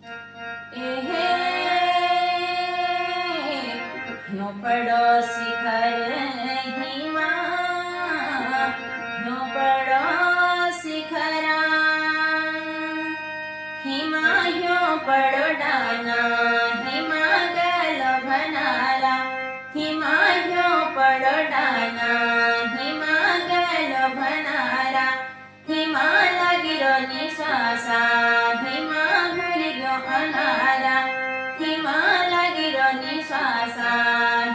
एहे ह्यो पड़ो शिखर हिमा ह्यो पड़ो शिखरा हिमा ह्यो पड़ो डाना हिमा गलो भनारा हिमा ह्यो पड़ो डाना हिमा गलो भनारा हिमा लागिरो निश्वासा हिमा भूलिगो अनारा हिमा लागिरो निश्वासा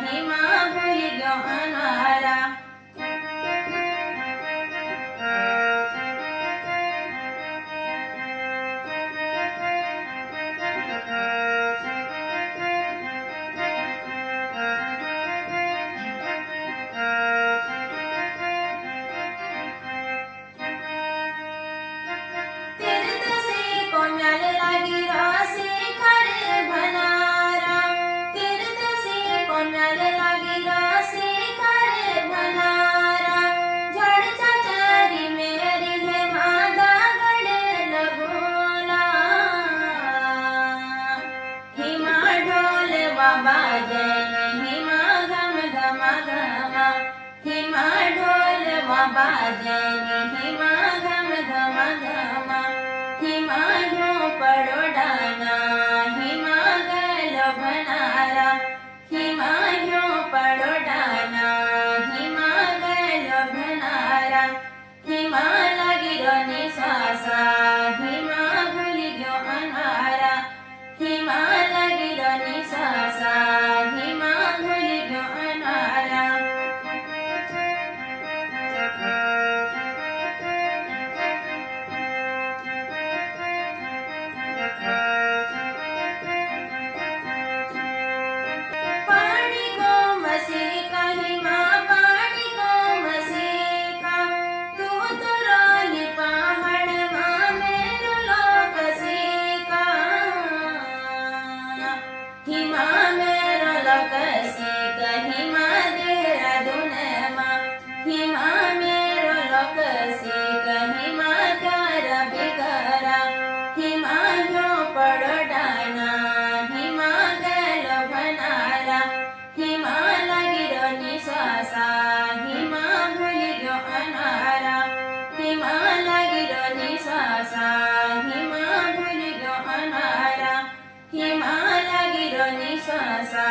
हिमा भूलिगो अनारा हिमा घम घम घम हिमा ढोल बाजनी हिमा घम घम घम हिमा ह्यो पड़ो डाना हिमा गलो भनारा हिमा ह्यो पड़ो डाना हिमा गलो भनारा हिमा लागिरो निश्वासा हिमा भूलिगो अनारा हिमा लागिरो निश्वासा हिमा भूलिगो अनारा पानी को मसीका हिमा पानी को मसीका तू तो रोली पहाड़ माँ मेरो लोक सीका हिमा मेरो लोक सीका हिमा देहरादून माँ हिमा मेरो लोक सीका हिमा कर बिगरा हिमा ह्यो पड़ो डाना हिमा गलो भनारा हिमा लागिरो निश्वासा हिमा भूलिगो अनारा हिमा लागिरो निश्वासा हिमा भूलिगो अनारा हिमा लागिरो निश्वासा